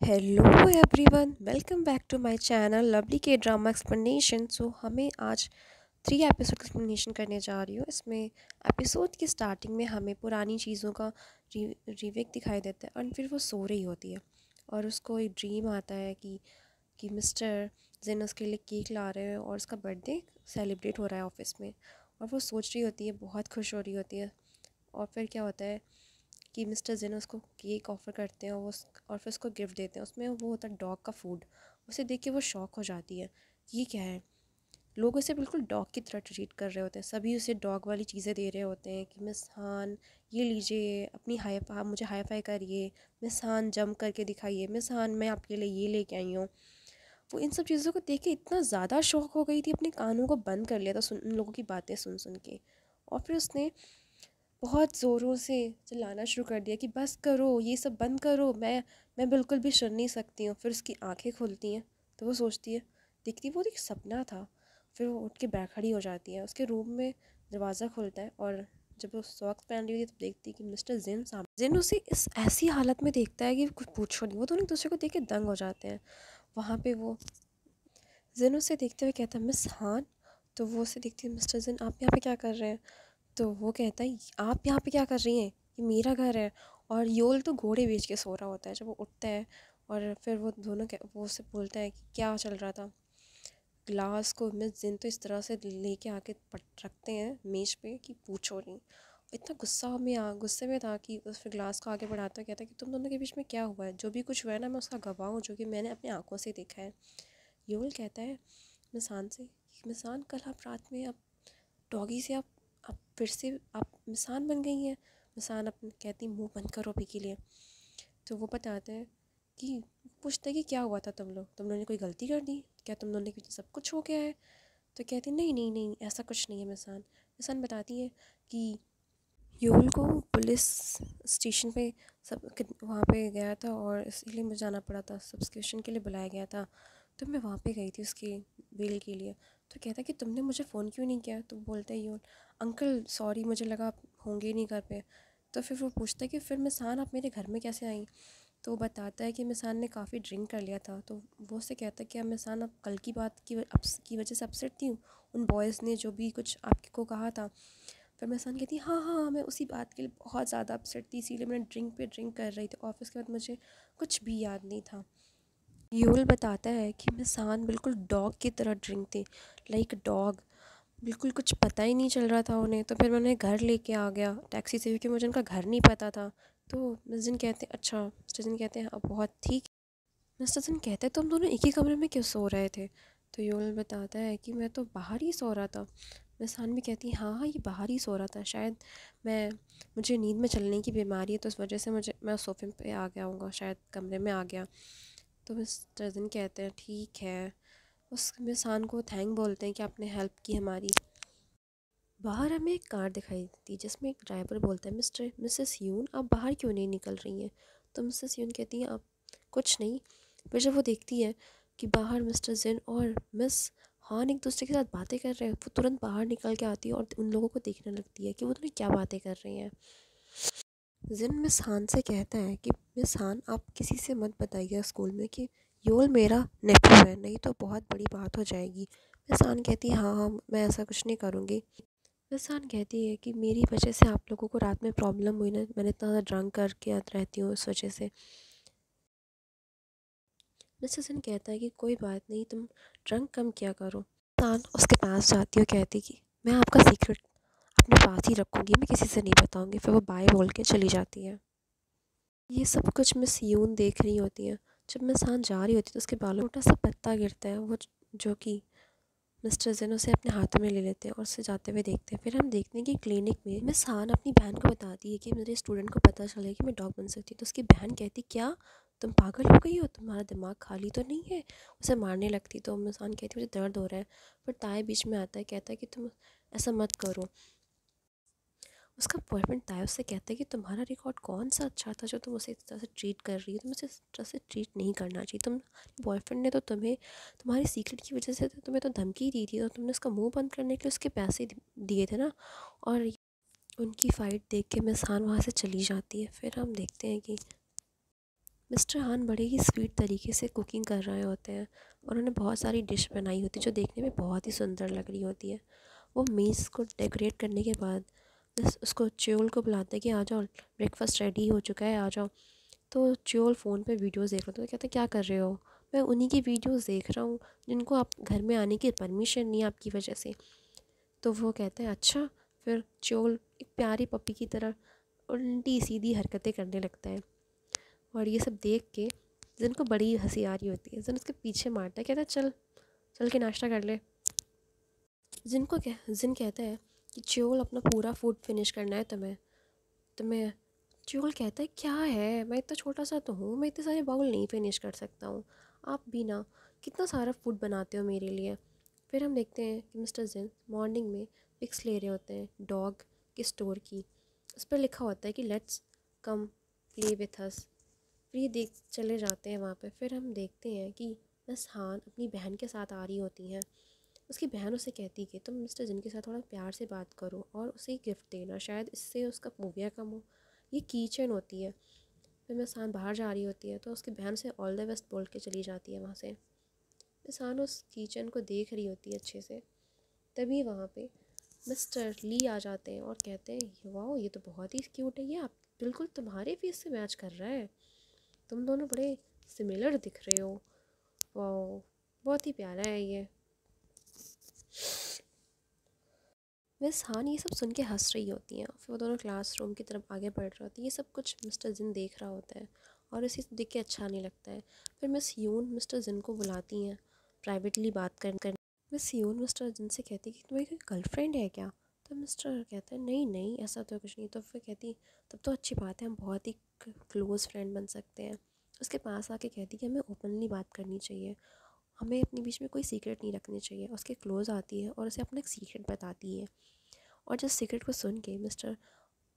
Hello everyone, welcome back to my channel lovely K drama explanation. So हमें आज 3 episode explanation करने जा रही हूँ। इसमें एपिसोड की स्टार्टिंग में हमें पुरानी चीज़ों का रिवेक दिखाई देता है और फिर वो सो रही होती है और उसको एक ड्रीम आता है कि मिस्टर जिन उसके लिए केक ला रहे हैं और उसका बर्थडे सेलिब्रेट हो रहा है ऑफिस में। और वो सोच रही होती है, बहुत खुश हो रही होती है। और फिर क्या होता है कि मिस्टर जिन उसको केक ऑफ़र करते हैं और फिर उसको गिफ्ट देते हैं। उसमें वो होता है डॉग का फूड। उसे देख के वो शॉक हो जाती है, ये क्या है। लोग उसे बिल्कुल डॉग की तरह ट्रीट कर रहे होते हैं, सभी उसे डॉग वाली चीज़ें दे रहे होते हैं कि मिस हान ये लीजिए, अपनी आप मुझे हाई फाई करिए, मिस हान जंप करके दिखाइए, मिस हान मैं आपके लिए ये लेके आई हूँ। वो इन सब चीज़ों को देख के इतना ज़्यादा शौक हो गई थी, अपने कानों को बंद कर लिया था उन लोगों की बातें सुन सुन के। और फिर उसने बहुत ज़ोरों से चिल्लाना शुरू कर दिया कि बस करो, ये सब बंद करो, मैं बिल्कुल भी सुन नहीं सकती हूँ। फिर उसकी आंखें खुलती हैं तो वो सोचती है, देखती वो एक सपना था। फिर वो उठ के बैठ खड़ी हो जाती है। उसके रूम में दरवाज़ा खुलता है और जब वो सॉक्स पहन रही होती है तो देखती है कि मिस्टर जिन सामने। जिन उसे इस ऐसी हालत में देखता है कि कुछ पूछो नहीं। वो दोनों एक दूसरे को देख के दंग हो जाते हैं। वहाँ पे वो जिन उसे देखते हुए कहता है, मिस हान। तो वो उसे देखती है, मिस्टर जिन आप यहाँ पे क्या कर रहे हैं। तो वो कहता है, आप यहाँ पे क्या कर रही हैं, ये मेरा घर है। और योल तो घोड़े बेच के सो रहा होता है जब वो उठता है। और फिर वो दोनों वो उससे बोलता है कि क्या चल रहा था। ग्लास को मिस जिन तो इस तरह से लेके आके पट रखते हैं मेज पे कि पूछो नहीं। इतना गुस्से में था कि उस फिर ग्लास को आगे बढ़ाता है, कहता है कि तुम दोनों के बीच में क्या हुआ है। जो भी कुछ हुआ है ना, मैं उसका गवाह हूँ, जो कि मैंने अपनी आंखों से देखा है। योल कहता है मिसान से, मिसान कल आप रात में आप डॉगी से आप फिर से आप मिसान बन गई हैं। मिसान अपने कहती, मुंह बंद करो अभी के लिए। तो वो बताते हैं कि पूछते हैं कि क्या हुआ था, तुम लोगों ने कोई गलती कर दी क्या, तुम लोगों ने सब कुछ हो गया है। तो कहती नहीं नहीं नहीं, ऐसा कुछ नहीं है। मिसान मिसान बताती है कि योल को पुलिस स्टेशन पे सब वहाँ पे गया था और इसलिए मुझे जाना पड़ा था, सब्सक्रिप्शन के लिए बुलाया गया था। तो मैं वहाँ पे गई थी उसके बिल के लिए। तो कहता कि तुमने मुझे फ़ोन क्यों नहीं किया। तो बोलता है योल, अंकल सॉरी, मुझे लगा आप होंगे ही नहीं घर पे। तो फिर वो पूछता है कि फिर मिसान आप मेरे घर में कैसे आई। तो वो बताता है कि मिसान ने काफ़ी ड्रिंक कर लिया था। तो वो उससे कहता है कि अब मिसान अब कल की बात की वजह से अपसेट थी, उन बॉयज़ ने जो भी कुछ आपको कहा था। फिर मिसान कहती हाँ हाँ, मैं उसी बात के लिए बहुत ज़्यादा अपसेट थी, इसीलिए मैंने ड्रिंक पे ड्रिंक कर रही थी। ऑफिस के बाद मुझे कुछ भी याद नहीं था। यूल बताता है कि मिसान बिल्कुल डॉग की तरह ड्रिंक थी, लाइक डॉग। बिल्कुल कुछ पता ही नहीं चल रहा था उन्हें। तो फिर मैं उन्हें घर लेके आ गया टैक्सी से, क्योंकि मुझे उनका घर नहीं पता था। तो मिस जिन कहते हैं, अच्छा मिस्टर जिन कहते हैं, अब बहुत ठीक। मिस्टर जिन कहते हैं, तुम दोनों एक ही कमरे में क्यों सो रहे थे। तो यूल बताता है कि मैं तो बाहर ही सो रहा था। मिसान भी कहती है, हाँ हाँ, ये बाहर ही सो रहा था, शायद मैं मुझे नींद में चलने की बीमारी है तो उस वजह से मैं सोफे पे आ गया हूँगा, शायद कमरे में आ गया। तो मिस्टर जिन कहते हैं ठीक है। उस मिसान को थैंक बोलते हैं कि आपने हेल्प की हमारी। बाहर हमें एक कार दिखाई देती है जिसमें एक ड्राइवर बोलता है, मिस्टर मिसेस यून आप बाहर क्यों नहीं निकल रही हैं। तो मिसेस यून कहती हैं, आप कुछ नहीं। फिर जब वो देखती है कि बाहर मिस्टर जिन और मिस हान एक दूसरे के साथ बातें कर रहे हैं, वो तुरंत बाहर निकल के आती है और उन लोगों को देखने लगती है कि वो दोनों क्या बातें कर रही हैं। जिन मिस हान से कहता है कि मिस हान आप किसी से मत बताइए स्कूल में कि योल मेरा नेफ्यू है, नहीं तो बहुत बड़ी बात हो जाएगी। मिस हान कहती है, हाँ हाँ, मैं ऐसा कुछ नहीं करूँगी। मिसान कहती है कि मेरी वजह से आप लोगों को रात में प्रॉब्लम हुई ना, मैंने इतना ज़्यादा ड्रंक करके रहती हूँ इस वजह से। मिस्टर सन कहता है कि कोई बात नहीं, तुम ड्रंक कम किया करो। मिसान उसके पास जाती है और कहती कि मैं आपका सीक्रेट अपने पास ही रखूँगी, मैं किसी से नहीं बताऊँगी। फिर वो बाय बोल के चली जाती है। ये सब कुछ मिस यून देख रही होती है। जब मिसान जा रही होती है तो उसके बालों में छोटा सा पत्ता गिरता है, वो जो कि मिस्टर जिन उसे अपने हाथों में ले लेते हैं और उसे जाते हुए देखते हैं। फिर हम देखते हैं कि क्लिनिक में मिस हान अपनी बहन को बताती है कि मेरे स्टूडेंट को पता चला कि मैं डॉग बन सकती हूँ। तो उसकी बहन कहती, क्या तुम पागल हो गई हो, तुम्हारा दिमाग खाली तो नहीं है। उसे मारने लगती। तो मिस हान कहती मुझे दर्द हो रहा है। फिर ताए बीच में आता है, कहता है कि तुम ऐसा मत करो। उसका बॉयफ्रेंड ताया उससे कहता है कि तुम्हारा रिकॉर्ड कौन सा अच्छा था जो तुम उसे इस तरह से ट्रीट कर रही हो, तुम उसे इस तरह से ट्रीट नहीं करना चाहिए। तुम बॉयफ्रेंड ने तो तुम्हें तुम्हारी सीक्रेट की वजह से तो तुम्हें तो धमकी दी थी, तो तुमने उसका मुंह बंद करने के लिए उसके पैसे दिए थे ना। और उनकी फ़ाइट देख के मिस हान वहाँ से चली जाती है। फिर हम देखते हैं कि मिस्टर हान बड़े ही स्वीट तरीके से कुकिंग कर रहे होते हैं और उन्होंने बहुत सारी डिश बनाई होती है जो देखने में बहुत ही सुंदर लग रही होती है। वो मेज़ को डेकोरेट करने के बाद बस उसको च्योल को बुलाते हैं कि आ जाओ, ब्रेकफास्ट रेडी हो चुका है, आ जाओ। तो च्योल फ़ोन पे वीडियोस देख रहा था, तो कहते क्या कर रहे हो? मैं उन्हीं की वीडियोस देख रहा हूँ जिनको आप घर में आने की परमिशन नहीं है आपकी वजह से। तो वो कहते हैं अच्छा। फिर च्योल एक प्यारी पपी की तरह उल्टी सीधी हरकतें करने लगता है और ये सब देख के जिन को बड़ी हंसी आ रही होती है। जिन उसके पीछे मारता है, कहता है चल चल के नाश्ता कर ले। जिन कहता है कि च्योल अपना पूरा फूड फिनिश करना है तुम्हें। च्योल कहता है क्या है, मैं इतना छोटा सा तो हूँ, मैं इतने सारे बाउल नहीं फिनिश कर सकता हूँ। आप भी ना कितना सारा फूड बनाते हो मेरे लिए। फिर हम देखते हैं कि मिस्टर जिन मॉर्निंग में पिक्स ले रहे होते हैं डॉग के स्टोर की। उस पर लिखा होता है कि let's come play with us. फिर ये देख चले जाते हैं वहाँ पे। फिर हम देखते हैं कि मिस हान अपनी बहन के साथ आ रही होती हैं। उसकी बहन उसे कहती है कि तुम मिस्टर जिन के साथ थोड़ा प्यार से बात करो और उसे गिफ्ट देना, शायद इससे उसका फोबिया कम हो। ये कीचेन होती है। फिर मिसान बाहर जा रही होती है तो उसकी बहन से ऑल द बेस्ट बोल के चली जाती है वहाँ से। मिसान उस कीचेन को देख रही होती है अच्छे से। तभी वहाँ पे मिस्टर ली आ जाते हैं और कहते हैं वाह ये तो बहुत ही क्यूट है, ये आप बिल्कुल तुम्हारे फेस से मैच कर रहा है, तुम दोनों बड़े सिमिलर दिख रहे हो। वाह बहुत ही प्यारा है ये। मिस हान ये सब सुन के हंस रही होती हैं। फिर वो दोनों क्लासरूम की तरफ आगे बढ़ रही होती हैं। ये सब कुछ मिस्टर जिन देख रहा होता है और इसे देख के अच्छा नहीं लगता है। फिर मिस यून मिस्टर जिन को बुलाती हैं प्राइवेटली बात कर। मिस यून मिस्टर जिन से कहती है कि तुम्हारी कोई गर्लफ्रेंड है क्या? तो मिस्टर कहता है नहीं नहीं ऐसा तो कुछ नहीं। तो फिर कहती तब तो अच्छी बात है, हम बहुत ही क्लोज़ फ्रेंड बन सकते हैं। उसके पास आके कहती कि हमें ओपनली बात करनी चाहिए, हमें अपने बीच में कोई सीक्रेट नहीं रखनी चाहिए। उसके क्लोज़ आती है और उसे अपना एक सीक्रेट बताती है। और जिस सीक्रेट को सुन के मिस्टर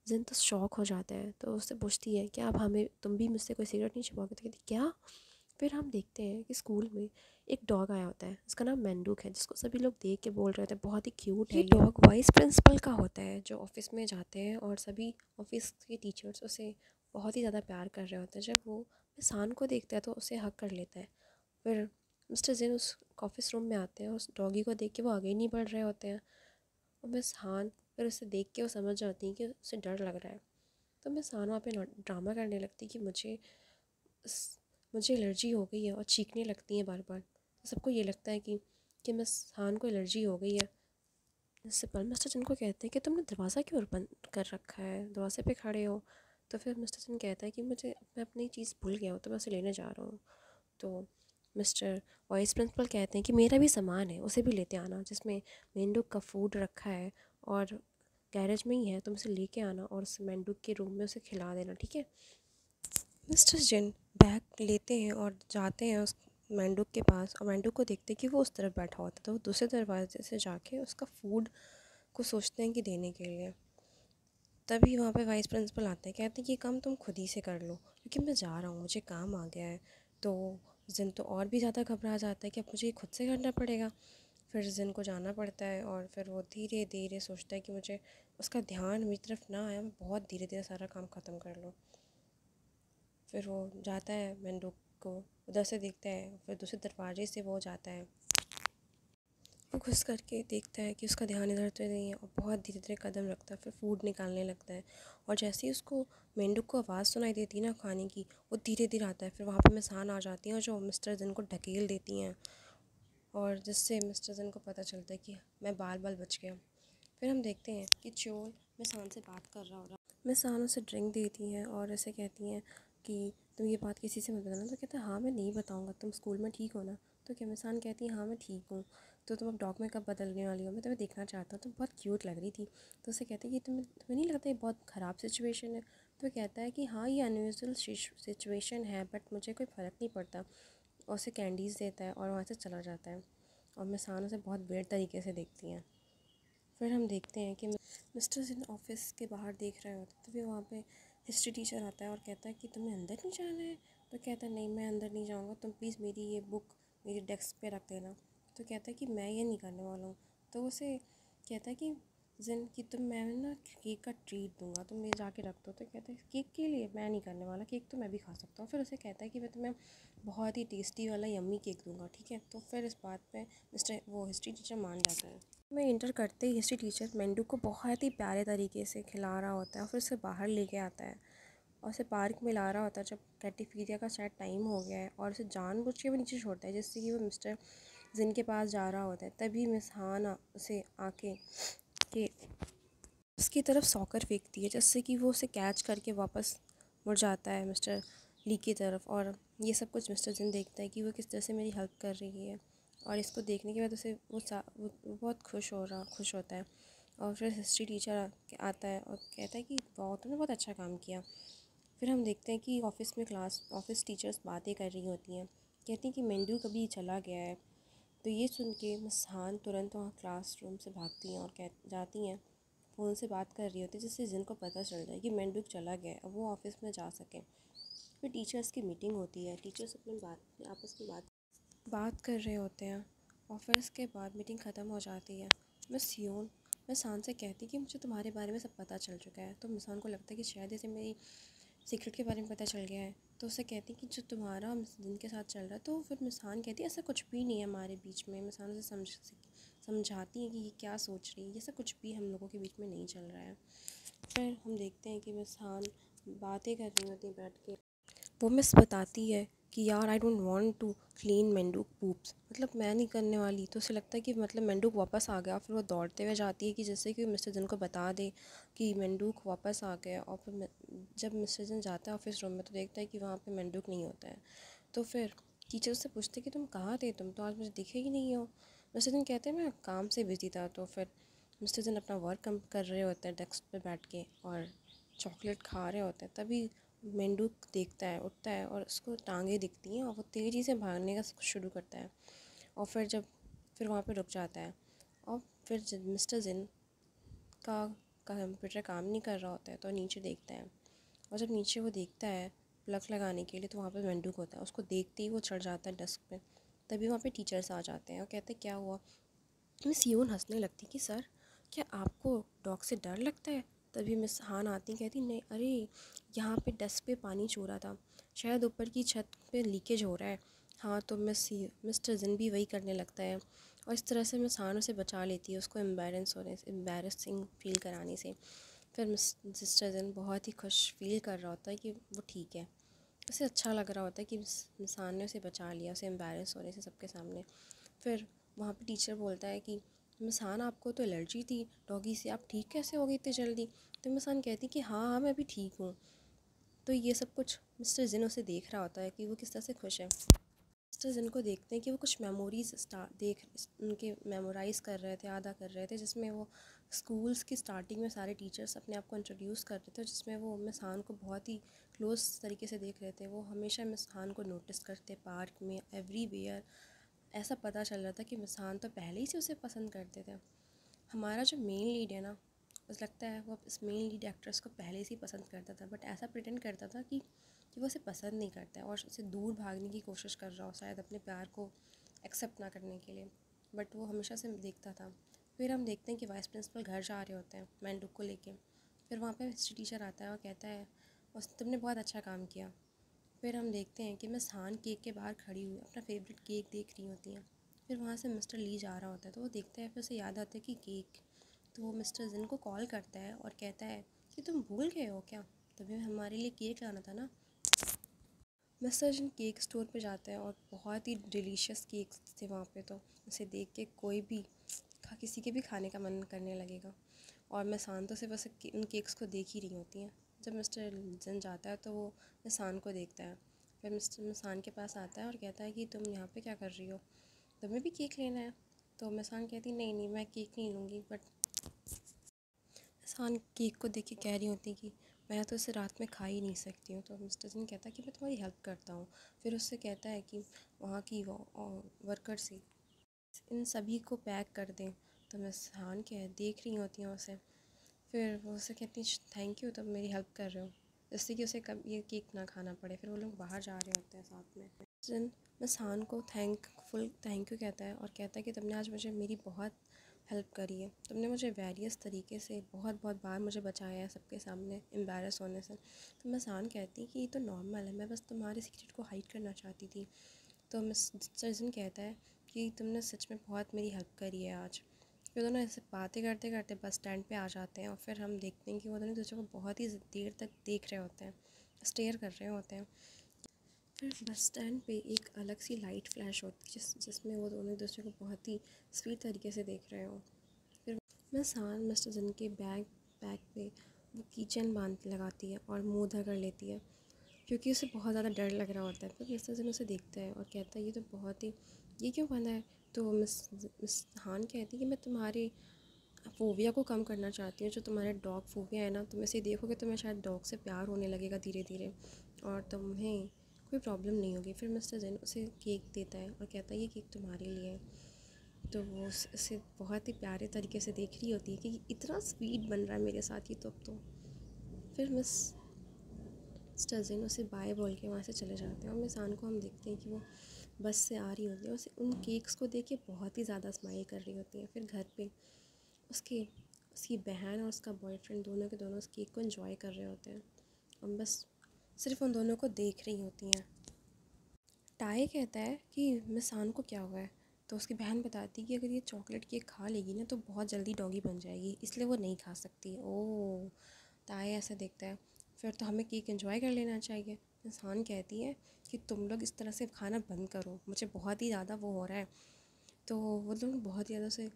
जिन तो शॉक हो जाता है। तो उससे पूछती है कि अब हमें तुम भी मुझसे कोई सीक्रेट नहीं छुपाओगे? तो कहती क्या? फिर हम देखते हैं कि स्कूल में एक डॉग आया होता है जिसका नाम मेंडूक है, जिसको सभी लोग देख के बोल रहे होते हैं बहुत ही क्यूट है। ये डॉग वाइस प्रिंसिपल का होता है जो ऑफिस में जाते हैं और सभी ऑफिस के टीचर्स उसे बहुत ही ज़्यादा प्यार कर रहे होते हैं। जब वो इंसान को देखता है तो उसे हक कर लेता है। फिर मिस्टर जिन उस ऑफिस रूम में आते हैं, उस डॉगी को देख के वो आगे ही नहीं बढ़ रहे होते हैं। और मिस हान फिर उसे देख के वो समझ जाती हैं कि उसे डर लग रहा है। तो मिस हान वहाँ पे ड्रामा करने लगती कि मुझे एलर्जी हो गई है और चीखने लगती हैं बार बार। तो सबको ये लगता है कि मिस हान को एलर्जी हो गई है। इससे पर मिस्टर चंद को कहते हैं कि तुमने दरवाज़ा क्यों बंद कर रखा है, दरवाजे पे खड़े हो। तो फिर मिस्टर चंद कहता है कि मैं अपनी चीज़ भूल गया हूँ तो मैं उसे लेने जा रहा हूँ। तो मिस्टर वाइस प्रिंसिपल कहते हैं कि मेरा भी सामान है उसे भी लेते आना, जिसमें मेंढक का फूड रखा है और गैरेज में ही है, तुम उसे लेके आना और उस मेंढक के रूम में उसे खिला देना, ठीक है? मिस्टर जिन बैग लेते हैं और जाते हैं उस मेंढक के पास और मेंढक को देखते हैं कि वो उस तरफ बैठा होता है। तो वो दूसरे दरवाजे से जाके उसका फूड को सोचते हैं कि देने के लिए। तभी वहाँ पे वाइस प्रिंसिपल आते हैं, कहते हैं कि काम तुम खुद ही से कर लो क्योंकि मैं जा रहा हूँ, मुझे काम आ गया है। तो जिन तो और भी ज़्यादा घबरा जाता है कि अब मुझे ये खुद से करना पड़ेगा। फिर जिन को जाना पड़ता है और फिर वो धीरे धीरे सोचता है कि मुझे उसका ध्यान मेरी तरफ ना आया, मैं बहुत धीरे धीरे सारा काम ख़त्म कर लूँ। फिर वो जाता है मेंढक को उधर से देखता है, फिर दूसरे दरवाजे से वो जाता है। वो घुस करके देखता है कि उसका ध्यान इधर तो नहीं है और बहुत धीरे धीरे कदम रखता है। फिर फूड निकालने लगता है और जैसे ही उसको मेंढक को आवाज़ सुनाई देती है ना खाने की, वो धीरे धीरे आता है। फिर वहाँ पे मिसान आ जाती हैं जो मिस्टर जिन को ढकेल देती हैं और जिससे मिस्टर जिन को पता चलता है कि मैं बाल बाल बच गया। फिर हम देखते हैं कि चोल मिसान से बात कर रहा होगा। मिसान उसे ड्रिंक देती हैं और ऐसे कहती हैं कि तुम ये बात किसी से मत बताना। तो कहता है हाँ मैं नहीं बताऊँगा, तुम स्कूल में ठीक हो ना? तो क्या मिसान कहती है हाँ मैं ठीक हूँ। तो तुम अब डॉग में कब बदलने वाली हो? मैं तुम्हें देखना चाहता हूँ, तुम बहुत क्यूट लग रही थी। तो उसे कहते हैं कि तुम्हें नहीं लगता ये बहुत ख़राब सिचुएशन है? तो कहता है कि हाँ ये अनयूजुअल सिचुएशन है बट मुझे कोई फ़र्क नहीं पड़ता। और उसे कैंडीज़ देता है और वहाँ से चला जाता है और मिसान उसे बहुत वेird तरीके से देखती हैं। फिर हम देखते हैं कि मिस्टर जिन ऑफिस के बाहर देख रहे होते हैं। तभी वहाँ पे हिस्ट्री टीचर आता है और कहता है कि तुम्हें अंदर नहीं जाना है? तो कहता है नहीं मैं अंदर नहीं जाऊँगा, तुम प्लीज़ मेरी ये बुक मेरी डेस्क पे रख देना। तो कहता है कि मैं ये नहीं करने वाला हूँ। तो उसे कहता है कि जिन कि तुम मैं ना केक का ट्रीट दूंगा, तुम ये जाके रख दो। तो कहता है केक के लिए मैं नहीं करने वाला, केक तो मैं भी खा सकता हूँ। फिर उसे कहता है कि मैं तुम्हें बहुत ही टेस्टी वाला यम्मी केक दूंगा, ठीक है। तो फिर इस बात पे मिस्टर वो हिस्ट्री टीचर मान जाता है। मैं इंटर करते ही हिस्ट्री टीचर मेंडू को बहुत ही प्यारे तरीके से खिला रहा होता है और फिर उसे बाहर लेके आता है और उसे पार्क में ला रहा होता है जब कैटेफीरिया का शायद टाइम हो गया है, और उसे जानबूझ के वो नीचे छोड़ता है जिससे कि वो मिस्टर जिन के पास जा रहा होता है। तभी मिस हान उसे आके के उसकी तरफ सॉकर फेंकती है जिससे कि वो उसे कैच करके वापस मुड़ जाता है मिस्टर ली की तरफ। और ये सब कुछ मिस्टर जिन देखता है कि वो किस तरह से मेरी हेल्प कर रही है, और इसको देखने के बाद उसे वो बहुत खुश होता है। और फिर हिस्ट्री टीचर आता है और कहता है कि वाह तुमने बहुत अच्छा काम किया। फिर हम देखते हैं कि ऑफिस टीचर्स बातें कर रही होती हैं, कहती हैं कि मेंडू कभी चला गया है। तो ये सुन के मिस हान तुरंत वहाँ क्लासरूम से भागती हैं और कह जाती हैं, फ़ोन से बात कर रही होती है जिससे जिनको पता चल जाए कि मेंडूक चला गया है, अब वो ऑफिस में जा सके। फिर टीचर्स की मीटिंग होती है, टीचर्स अपनी आपस में बात कर रहे होते हैं। और फिर इसके बाद मीटिंग ख़त्म हो जाती है। मिस हान से कहती है कि मुझे तुम्हारे बारे में सब पता चल चुका है। तो मिस हान को लगता है कि शायद इसे मेरी सीक्रेट के बारे में पता चल गया है। तो उससे कहती कि जो तुम्हारा जिन के साथ चल रहा है। तो फिर मिसान कहती है ऐसा कुछ भी नहीं है हमारे बीच में। मिसान उसे समझाती है कि ये क्या सोच रही है, ये सब कुछ भी हम लोगों के बीच में नहीं चल रहा है। फिर हम देखते हैं कि मिसान बातें कर रही होती है बैठ के। वो मिस बताती है कि यार I don't want to clean मेंडूक पूप्स, मतलब मैं नहीं करने वाली। तो उसे लगता है कि मतलब मेंडूक वापस आ गया। फिर वो दौड़ते हुए जाती है कि जैसे कि मिस्टर जन को बता दे कि मेंडूक वापस आ गया। और फिर जब मिस्टर जन जाता है ऑफिस रूम में तो देखता है कि वहाँ पे मेंडूक नहीं होता है। तो फिर टीचर उससे पूछते कि तुम कहाँ थे, तुम तो आज मुझे दिखे ही नहीं हो। मिस्टर जन कहते हैं मैं काम से बिजी था। तो फिर मिस्टर जन अपना वर्क कर रहे होते हैं डेस्क पे बैठ के और चॉकलेट खा रहे होते हैं। तभी मेंढक देखता है, उठता है और उसको टांगे दिखती हैं और वो तेज़ी से भागने का शुरू करता है। और फिर वहाँ पे रुक जाता है। और फिर मिस्टर जिन का कंप्यूटर काम नहीं कर रहा होता है तो नीचे देखता है। और जब नीचे वो देखता है प्लग लगाने के लिए तो वहाँ पे मेंढक होता है। उसको देखते ही वो चढ़ जाता है डेस्क पे। तभी वहाँ पे टीचर्स आ जाते हैं और कहते हैं क्या हुआ। मिस यून हंसने लगती कि सर क्या आपको डॉग से डर लगता है। तभी मिस हान आती कहती नहीं, अरे यहाँ पे डेस्क पे पानी छू रहा था, शायद ऊपर की छत पे लीकेज हो रहा है। हाँ तो मिस्टर जिन भी वही करने लगता है। और इस तरह से मिस हान उसे बचा लेती है उसको एम्बेरसिंग फील कराने से। फिर मिस्टर जिन बहुत ही खुश फील कर रहा होता है कि वो ठीक है। उसे अच्छा लग रहा होता है कि मिस हान ने उसे बचा लिया, उसे एम्बेरस होने से सबके सामने। फिर वहाँ पे टीचर बोलता है कि मिसान आपको तो एलर्जी थी डॉगी से, आप ठीक कैसे हो गई इतनी जल्दी। तो मिसान कहती कि हाँ हाँ मैं अभी ठीक हूँ। तो ये सब कुछ मिस्टर जिन उसे देख रहा होता है कि वो किस तरह से खुश है। मिस्टर जिन को देखते हैं कि वो कुछ मेमोरीज उनके मेमोराइज़ कर रहे थे, यादा कर रहे थे, जिसमें वो स्कूल्स की स्टार्टिंग में सारे टीचर्स अपने आप को इंट्रोड्यूस कर रहे थे, जिसमें वो मिस हान को बहुत ही क्लोज तरीके से देख रहे थे। वो हमेशा मिस हान को नोटिस करते पार्क में एवरीवेयर। ऐसा पता चल रहा था कि मिसान तो पहले ही से उसे पसंद करते थे। हमारा जो मेन लीड है ना, मुझे लगता है वो इस मेन लीड एक्ट्रेस को पहले से ही पसंद करता था, बट ऐसा प्रिटेंड करता था कि वो उसे पसंद नहीं करता है और उसे दूर भागने की कोशिश कर रहा हो शायद अपने प्यार को एक्सेप्ट ना करने के लिए, बट वो हमेशा से देखता था। फिर हम देखते हैं कि वाइस प्रिंसिपल घर जा रहे होते हैं मैंडुक को लेके। फिर वहाँ पे हिस्ट्री टीचर आता है और कहता है उस तुमने बहुत अच्छा काम किया। फिर हम देखते हैं कि मिस हान केक के बाहर खड़ी हुई अपना फेवरेट केक देख रही होती हैं। फिर वहाँ से मिस्टर ली जा रहा होता है तो वो देखता है, फिर उसे याद आता है कि केक। तो वो मिस्टर जिन को कॉल करता है और कहता है कि तुम भूल गए हो क्या, तभी हमारे लिए केक लाना था ना। मिस्टर जिन केक स्टोर पे जाता है और बहुत ही डिलीशियस केक्स थे वहाँ पे। तो उसे देख के कोई भी किसी के भी खाने का मन करने लगेगा। और मैं शान तो सिर्फ बस उन केक्स को देख ही रही होती हैं। जब मिस्टर जिन जाता है तो वो मिसान को देखता है। फिर मिस्टर मिसान के पास आता है और कहता है कि तुम यहाँ पे क्या कर रही हो, तुम्हें भी केक लेना है। तो मिसान कहती नहीं नहीं मैं केक नहीं लूँगी। बट मिसान केक को देख के कह रही होती कि मैं तो इसे रात में खा ही नहीं सकती हूँ। तो मिस्टर जिन कहता है कि मैं तुम्हारी हेल्प करता हूँ। फिर उससे कहता है कि वहाँ की वर्कर से इन सभी को पैक कर दें। तो मिसान क्या देख रही होती हैं उसे। फिर वो उससे कहती है थैंक यू, तुम मेरी हेल्प कर रहे हो, जिससे कि उसे कब ये केक ना खाना पड़े। फिर वो लोग बाहर जा रहे होते हैं साथ में। जिन मिसान को थैंक यू कहता है और कहता है कि तुमने आज मुझे मेरी बहुत हेल्प करी है, तुमने मुझे वेरियस तरीके से बहुत बहुत बार मुझे बचाया है सबके सामने एम्बैरस होने से। तो मिसान कहती कि ये तो नॉर्मल है, मैं बस तुम्हारे सीक्रेट को हाइड करना चाहती थी। तो मिस्टर जिन कहता है कि तुमने सच में बहुत मेरी हेल्प करी है आज। फिर दोनों ऐसे बातें करते करते बस स्टैंड पे आ जाते हैं और फिर हम देखते हैं कि वो दोनों एक दूसरे को बहुत ही देर तक देख रहे होते हैं, स्टेयर कर रहे होते हैं। फिर बस स्टैंड पे एक अलग सी लाइट फ्लैश होती है जिसमें वो दोनों एक दूसरे को बहुत ही स्वीट तरीके से देख रहे हो। फिर मिसान मिस्टर जिन के बैग पे वो कीचेन बांध लगाती है और मुँह उधर कर लेती है क्योंकि उसे बहुत ज़्यादा डर लग रहा होता है। फिर मिस्टर जिन उसे देखता है और कहता है ये तो बहुत ही, ये क्यों बंधा है? तो मिस हान कहती है कि मैं तुम्हारे फ़ोबिया को कम करना चाहती हूँ, जो तुम्हारे डॉग फ़ोबिया है ना, तुम इसे देखोगे तो तुम्हें शायद डॉग से प्यार होने लगेगा धीरे धीरे और तुम्हें कोई प्रॉब्लम नहीं होगी। फिर मिस्टर जैन उसे केक देता है और कहता है ये केक तुम्हारे लिए है। तो वो उसे बहुत ही प्यारे तरीके से देख रही होती है कि इतना स्वीट बन रहा है मेरे साथ ही। तो अब तो फिर मिस्टर जैन उसे बाय बोल के वहाँ से चले जाते हैं और मिसान को हम देखते हैं कि वो बस से आ रही होती है, उसे उन केक्स को देख के बहुत ही ज़्यादा स्माइल कर रही होती है। फिर घर पे उसके उसकी बहन और उसका बॉयफ्रेंड दोनों के दोनों उस केक को एंजॉय कर रहे होते हैं और बस सिर्फ उन दोनों को देख रही होती हैं। टाई कहता है कि मिसान को क्या हुआ है, तो उसकी बहन बताती है कि अगर ये चॉकलेट केक खा लेगी ना तो बहुत जल्दी डॉगी बन जाएगी, इसलिए वो नहीं खा सकती। ओह, टाई ऐसा देखता है, फिर तो हमें केक एंजॉय कर लेना चाहिए। मिसान कहती है कि तुम लोग इस तरह से खाना बंद करो, मुझे बहुत ही ज़्यादा वो हो रहा है। तो वो लोग बहुत ज़्यादा से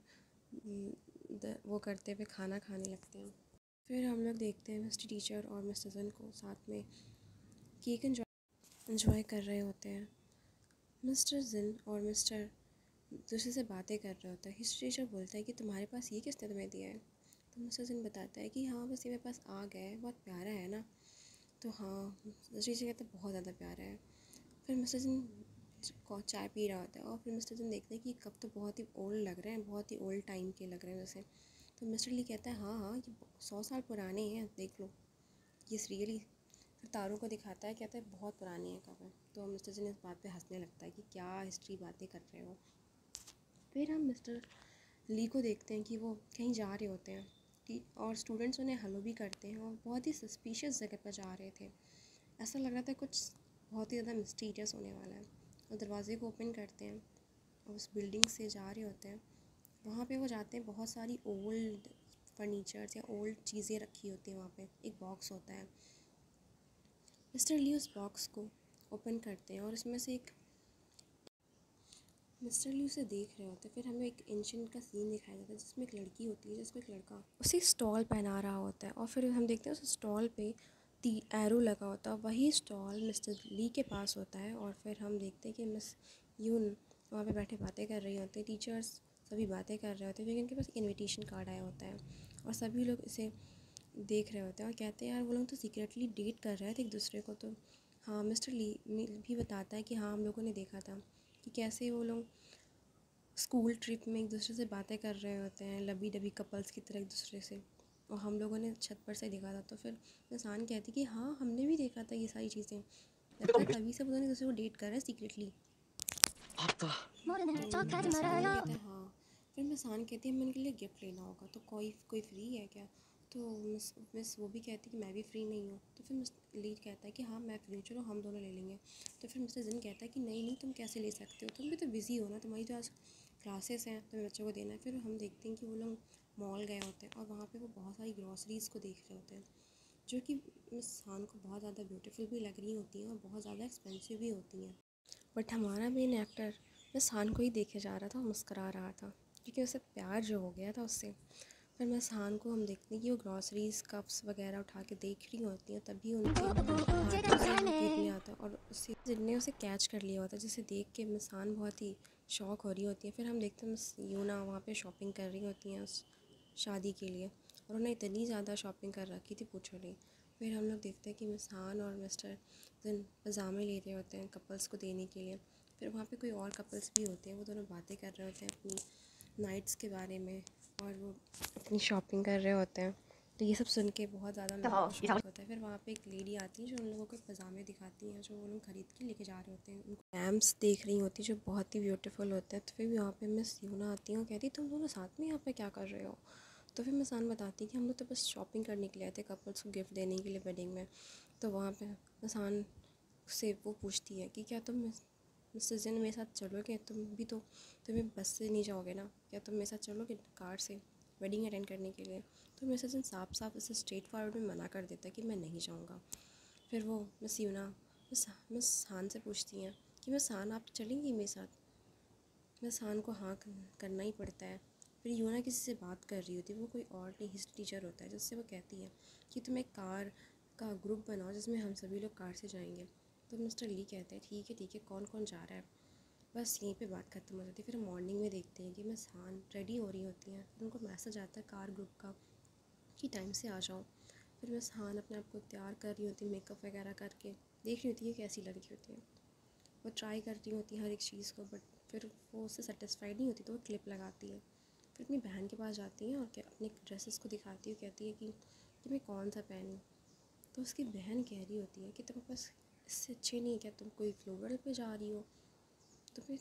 वो करते हुए खाना खाने लगते हैं। फिर हम लोग देखते हैं मिस्टर टीचर और मिस्टर जन को साथ में केक एंजॉय कर रहे होते हैं। मिस्टर जिन और मिस्टर दूसरे से बातें कर रहे होते हैं। हिस्ट्री टीचर बोलता है कि तुम्हारे पास ये किसने तुम्हें दिया है? तो मिस्टर जिन बताता है कि हाँ बस ये मेरे पास आ गया है, बहुत प्यारा है ना। तो हाँ, मिस्टर टीचर कहता है बहुत ज़्यादा प्यारा है। फिर मिस्टर जिन चाय पी रहा होता है और फिर मिस्टर जिन देखते हैं कि कप तो बहुत ही ओल्ड लग रहे हैं, बहुत ही ओल्ड टाइम के लग रहे हैं जैसे। तो मिस्टर ली कहता है हाँ हाँ ये 100 साल पुराने हैं, देख लो ये रियली। फिर तारों को दिखाता है, कहता है बहुत पुरानी है कब है। तो मिस्टर जिन इस बात पे हंसने लगता है कि क्या हिस्ट्री बातें कर रहे हो। फिर हम मिस्टर ली को देखते हैं कि वो कहीं जा रहे होते हैं कि और स्टूडेंट्स उन्हें हेलो भी करते हैं और बहुत ही सस्पिशियस जगह पर जा रहे थे। ऐसा लग रहा था कुछ बहुत ही ज़्यादा मिस्टीरियस होने वाला है। और दरवाजे को ओपन करते हैं और उस बिल्डिंग से जा रहे होते हैं। वहाँ पे वो जाते हैं, बहुत सारी ओल्ड फर्नीचर्स या ओल्ड चीज़ें रखी होती हैं वहाँ पे। एक बॉक्स होता है, मिस्टर ली उस बॉक्स को ओपन करते हैं और उसमें से एक मिस्टर ली उसे देख रहे होते हैं। फिर हमें एक एंशिएंट का सीन दिखाया जाता है जिसमें एक लड़की होती है जिसको एक लड़का उसे स्टॉल पहना रहा होता है और फिर हम देखते हैं उस स्टॉल पे एरो लगा होता है। वही स्टॉल मिस्टर ली के पास होता है और फिर हम देखते हैं कि मिस यून वहाँ पे बैठे बातें कर रही होती है। टीचर्स सभी बातें कर रहे होते हैं क्योंकि उनके पास इनविटेशन कार्ड आया होता है और सभी लोग इसे देख रहे होते हैं और कहते हैं यार वो लोग तो सीक्रेटली डेट कर रहे थे एक दूसरे को। तो हाँ, मिस्टर ली भी बताता है कि हाँ हम लोगों ने देखा था कि कैसे वो लोग स्कूल ट्रिप में एक दूसरे से बातें कर रहे होते हैं, लबी डबी कपल्स की तरह एक दूसरे से, और हम लोगों ने छत पर से देखा था। तो फिर इंसान कहती कि हाँ हमने भी देखा था ये सारी चीज़ें, लगता है तभी से वो दोनों एक दूसरे को डेट कर रहे हैं सीक्रेटली। तो मिसान कहता है हाँ। फिर मिसान कहती है हमें उनके लिए गिफ्ट लेना होगा, तो कोई कोई फ्री है क्या? तो मिस वो भी कहती है कि मैं भी फ्री नहीं हूँ। तो फिर मिस लीड कहता है कि हाँ मैं फ्री हूँ, चलो हम दोनों ले लेंगे। तो फिर मिस्टर जिन कहता है कि नहीं नहीं तुम कैसे ले सकते हो, तुम भी तो बिज़ी हो ना, तुम्हारी तो आज क्लासेस हैं, तुम्हें बच्चों को देना है। फिर हम देखते हैं कि वो लोग मॉल गए होते हैं और वहाँ पे वो बहुत सारी ग्रॉसरीज़ को देख रहे होते हैं जो कि मिस हान को बहुत ज़्यादा ब्यूटीफुल भी लग रही होती हैं और बहुत ज़्यादा एक्सपेंसिव भी होती हैं। बट हमारा मेन एक्टर मिस हान को ही देखे जा रहा था, मुस्करा रहा था क्योंकि उसे प्यार जो हो गया था उससे। फिर मिस हान को हम देखते हैं कि वो ग्रॉसरीज कप्स वगैरह उठा के देख रही होती हैं, तभी उनके हाथों से वो केक नहीं आता और उससे जिनने उसे कैच कर लिया होता है, जिसे देख के मिस हान बहुत ही शॉक हो रही होती है। फिर हम देखते हैं मिस यूना वहाँ पे शॉपिंग कर रही होती हैं उस शादी के लिए और उन्हें इतनी ज़्यादा शॉपिंग कर रखी थी पूछो नहीं। फिर हम लोग देखते हैं कि मिस हान और मिस्टर जिन पजामे ले रहे होते हैं कपल्स को देने के लिए। फिर वहाँ पे कोई और कपल्स भी होते हैं, वो दोनों बातें कर रहे होते हैं अपनी नाइट्स के बारे में और वो अपनी शॉपिंग कर रहे होते हैं। तो ये सब सुन के बहुत ज़्यादा मेरे को शौक होता है। फिर वहाँ पे एक लेडी आती है जो उन लोगों को पजामे दिखाती हैं जो वो लोग ख़रीद के लेके जा रहे होते हैं। उनको लैम्प्स देख रही होती जो बहुत ही ब्यूटीफुल होता है। तो फिर वहाँ पे मिस यूना आती हैं और कहती तुम दोनों साथ में यहाँ पे क्या कर रहे हो। तो फिर मिसान बताती कि हम लोग तो बस शॉपिंग करने के लिए आए थे कपल्स को गिफ्ट देने के लिए वेडिंग में। तो वहाँ पे मिसान से वो पूछती है कि क्या तुम मिस्टर जिन मेरे साथ चलोगे, तुम्हें बस से नहीं जाओगे ना, क्या तुम मेरे साथ चलोगे कार से वेडिंग अटेंड करने के लिए। तो मिस्टर जिन साफ साफ इसे स्ट्रेट फॉरवर्ड में मना कर देता है कि मैं नहीं जाऊँगा। फिर वो मिस हान से पूछती हैं कि मिस हान आप चलेंगी मेरे साथ। मिस हान को हाँ करना ही पड़ता है। फिर यूना किसी से बात कर रही होती है, वो कोई और नहीं हिस्ट्री टीचर होता है, जिससे वो कहती है कि तुम एक कार का ग्रुप बनाओ जिसमें हम सभी लोग कार से जाएंगे। तो मिस्टर ली कहते हैं ठीक है कौन कौन जा रहा है। बस यहीं पे बात ख़त्म हो जाती है। फिर मॉर्निंग में देखते हैं कि मिस हान रेडी हो रही होती हैं। फिर उनको मैसेज आता है कार ग्रुप का कि टाइम से आ जाओ। फिर मिस हान अपने आप को तैयार कर रही होती, मेकअप वगैरह करके देख रही होती है कैसी लग रही होती है। वो ट्राई कर रही होती है हर एक चीज़ को, बट फिर वो उससे सेटिस्फाइड नहीं होती तो वो क्लिप लगाती है। फिर अपनी बहन के पास जाती है और अपने ड्रेसेस को दिखाती है, कहती है कि मैं कौन सा पहनूं। तो उसकी बहन कह रही होती है कि तुम्हें बस इससे अच्छे नहीं है क्या, तुम कोई फ्लोरल पे जा रही हो, तुम्हें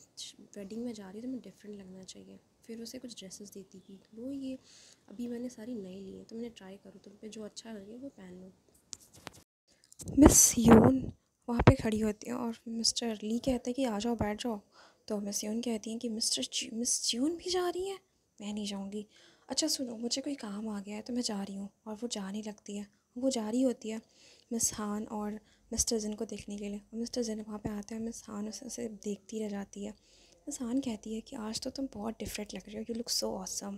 वेडिंग में जा रही हो, तुम्हें डिफरेंट लगना चाहिए। फिर उसे कुछ ड्रेसेस देती कि लो ये अभी मैंने सारी नई ली हैं, तो मैंने ट्राई करो, तुम पे जो अच्छा लगे वो पहन लो। मिस यून वहाँ पे खड़ी होती है और मिस्टर ली कहते हैं कि आ जाओ बैठ जाओ। तो मिस यून कहती हैं कि मिस यून भी जा रही है, मैं नहीं जाऊँगी। अच्छा सुनो, मुझे कोई काम आ गया है तो मैं जा रही हूँ। और वो जाने लगती है। वो जा रही होती है मिस हान और मिस्टर जिन को देखने के लिए। और मिस्टर जिन वहाँ पे आते हैं, मिस हान उसे देखती रह जाती है। मिस हान कहती है कि आज तो तुम बहुत डिफरेंट लग रहे हो, यू लुक सो ऑसम।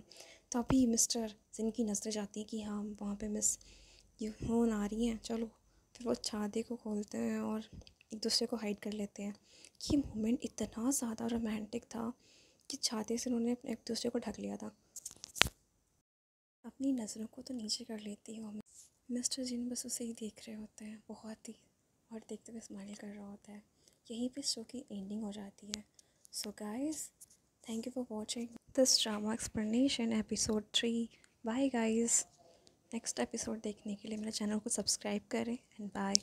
तो अभी मिस्टर जिन की नज़रें जाती हैं कि हाँ वहाँ पे मिस यून आ रही हैं, चलो। फिर वो छाते को खोलते हैं और एक दूसरे को हाइड कर लेते हैं। ये मोमेंट इतना ज़्यादा रोमांटिक था कि छाते से उन्होंने एक दूसरे को ढक लिया था। अपनी नज़रों को तो नीचे कर लेती है। मिस्टर जिन बस उसे ही देख रहे होते हैं बहुत ही, और देखते हुए स्माइल कर रहा होता है। यहीं पे शो की एंडिंग हो जाती है। So guys, thank you for watching this drama explanation episode 3। Bye guys, next episode देखने के लिए मेरे चैनल को सब्सक्राइब करें एंड बाय।